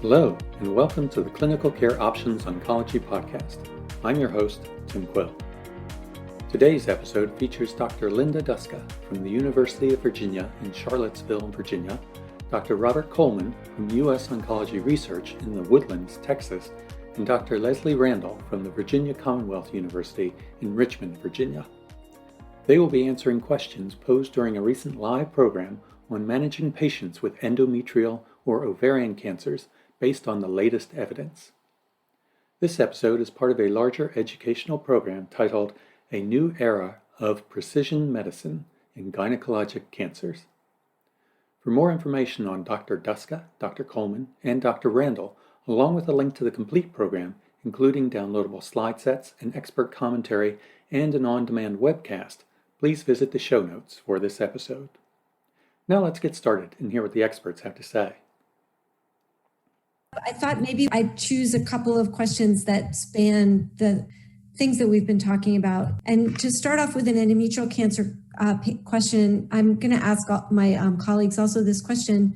Hello, and welcome to the Clinical Care Options Oncology podcast. I'm your host, Tim Quill. Today's episode features Dr. Linda Duska from the University of Virginia in Charlottesville, Virginia, Dr. Robert Coleman from U.S. Oncology Research in the Woodlands, Texas, and Dr. Leslie Randall from the Virginia Commonwealth University in Richmond, Virginia. They will be answering questions posed during a recent live program on managing patients with endometrial or ovarian cancers based on the latest evidence. This episode is part of a larger educational program titled A New Era of Precision Medicine in Gynecologic Cancers. For more information on Dr. Duska, Dr. Coleman, and Dr. Randall, along with a link to the complete program, including downloadable slide sets, an expert commentary, and an on-demand webcast, please visit the show notes for this episode. Now let's get started and hear what the experts have to say. I thought maybe I'd choose a couple of questions that span the things that we've been talking about. And to start off with an endometrial cancer question, I'm going to ask my colleagues also this question.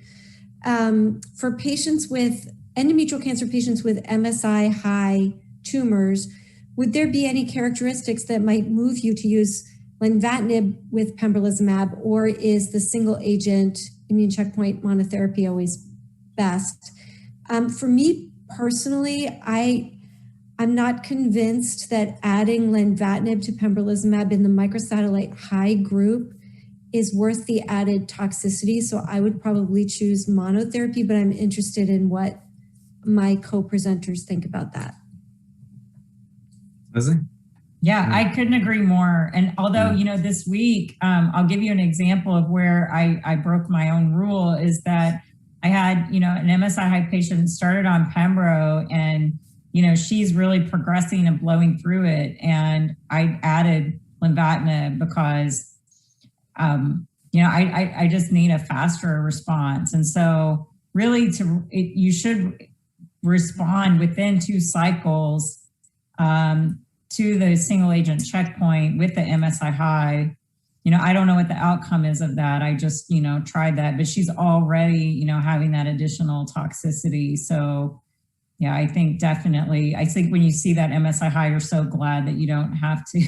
For patients with endometrial cancer patients with MSI-H tumors, would there be any characteristics that might move you to use Lenvatinib with pembrolizumab, or is the single agent immune checkpoint monotherapy always best? For me personally, I'm not convinced that adding Lenvatinib to pembrolizumab in the microsatellite high group is worth the added toxicity. So I would probably choose monotherapy, but I'm interested in what my co-presenters think about that. Leslie? Yeah, I couldn't agree more. And although, this week, I'll give you an example of where I broke my own rule is that I had, an MSI-H patient started on Pembro and, she's really progressing and blowing through it. And I added Lenvatinib because, I just need a faster response. And so really you should respond within 2 cycles to the single agent checkpoint with the MSI-H. I don't know what the outcome is of that. I just, tried that, but she's already, having that additional toxicity. So yeah, I think when you see that MSI-H, you're so glad that you don't have to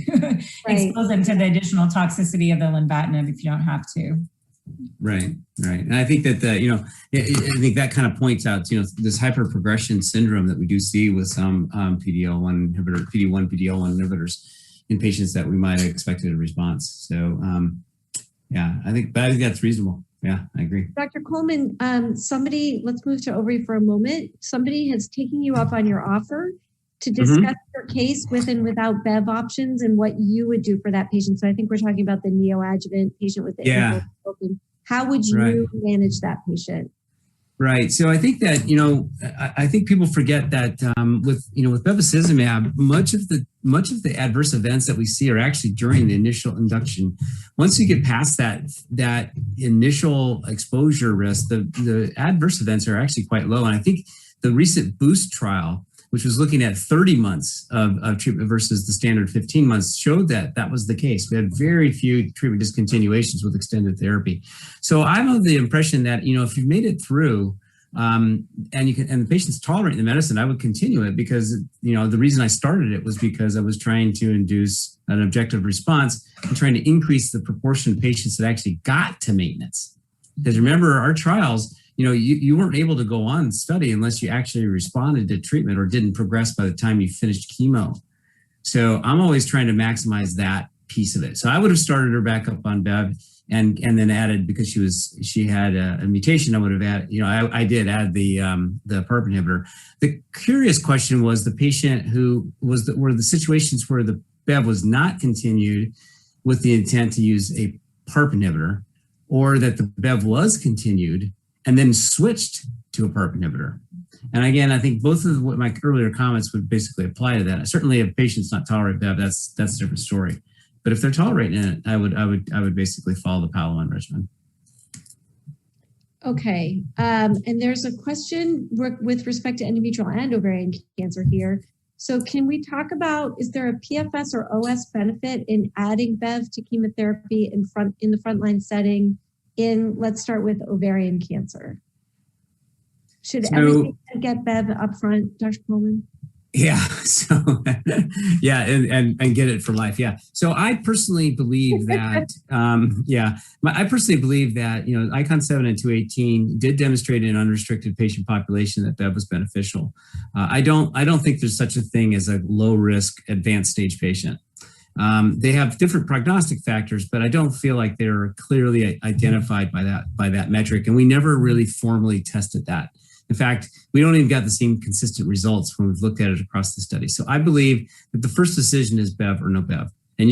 expose them to the additional toxicity of the Lenvatinib if you don't have to. Right. And I think that, I think that kind of points out, this hyperprogression syndrome that we do see with some PD-1, PD-L1 inhibitors in patients that we might have expected a response. So, I think that's reasonable. Yeah, I agree. Dr. Coleman, let's move to ovary for a moment. Somebody has taken you up on your offer to discuss your case with and without Bev options and what you would do for that patient. So I think we're talking about the neoadjuvant patient with the How would you manage that patient? Right. So I think that, I think people forget that with Bevacizumab, much of the adverse events that we see are actually during the initial induction. Once you get past that initial exposure risk, the adverse events are actually quite low. And I think the recent BOOST trial, which was looking at 30 months of treatment versus the standard 15 months, showed that was the case. We had very few treatment discontinuations with extended therapy. So I'm of the impression that, if you've made it through and the patient's tolerating the medicine, I would continue it because, the reason I started it was because I was trying to induce an objective response and trying to increase the proportion of patients that actually got to maintenance. Because remember, our trials, you weren't able to go on study unless you actually responded to treatment or didn't progress by the time you finished chemo. So I'm always trying to maximize that piece of it. So I would have started her back up on Bev and then added, because she had a mutation, I would have added, I did add the PARP inhibitor. The curious question was the patient who were the situations where the Bev was not continued with the intent to use a PARP inhibitor, or that the Bev was continued and then switched to a PARP inhibitor. And again, I think both of what my earlier comments would basically apply to that. Certainly if patients not tolerate Bev, that's a different story. But if they're tolerating it, I would basically follow the Palawan regimen. Okay. And there's a question with respect to endometrial and ovarian cancer here. So can we talk about, is there a PFS or OS benefit in adding Bev to chemotherapy in the frontline setting let's start with ovarian cancer? Should everything get Bev up front, Dr. Coleman? Yeah. So yeah, and get it for life. Yeah. So I personally believe that I personally believe that ICON 7 and 218 did demonstrate in an unrestricted patient population that Bev was beneficial. I don't think there's such a thing as a low risk advanced stage patient. They have different prognostic factors, but I don't feel like they're clearly identified by that metric, and we never really formally tested that. In fact, we don't even got the same consistent results when we've looked at it across the study. So I believe that the first decision is Bev or no Bev. And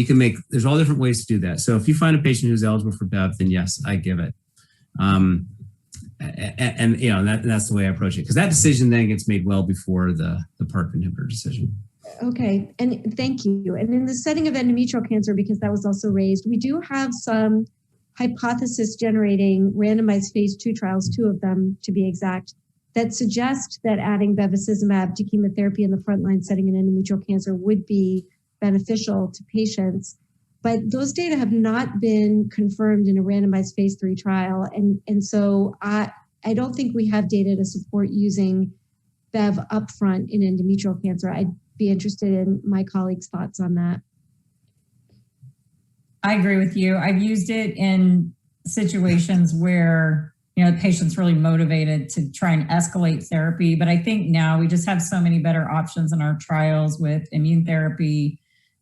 there's all different ways to do that. So if you find a patient who's eligible for Bev, then yes, I give it. That's the way I approach it. Because that decision then gets made well before the PARP inhibitor decision. Okay, and thank you. And in the setting of endometrial cancer, because that was also raised, we do have some hypothesis generating randomized phase 2 trials, 2 of them to be exact, that suggest that adding bevacizumab to chemotherapy in the frontline setting in endometrial cancer would be beneficial to patients. But those data have not been confirmed in a randomized phase 3 trial. And so I don't think we have data to support using Bev upfront in endometrial cancer. I'd be interested in my colleagues' thoughts on that. I agree with you. I've used it in situations where the patient's really motivated to try and escalate therapy. But I think now we just have so many better options in our trials with immune therapy.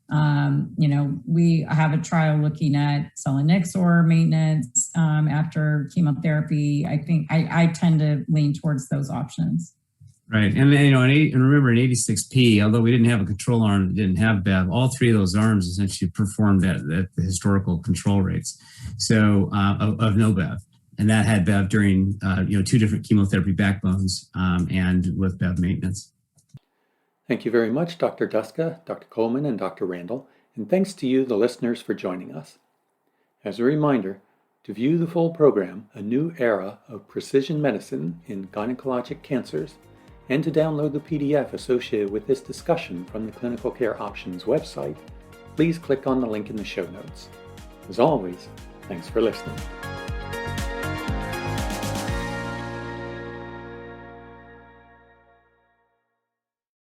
We have a trial looking at selinexor maintenance after chemotherapy. I think I tend to lean towards those options. Right. And remember in 86P, although we didn't have a control arm that didn't have Bev, all 3 of those arms essentially performed at the historical control rates. So of no Bev. And that had Bev during 2 different chemotherapy backbones and with Bev maintenance. Thank you very much, Dr. Duska, Dr. Coleman, and Dr. Randall, and thanks to you, the listeners, for joining us. As a reminder, to view the full program, A New Era of Precision Medicine in Gynecologic Cancers, and to download the PDF associated with this discussion from the Clinical Care Options website, please click on the link in the show notes. As always, thanks for listening.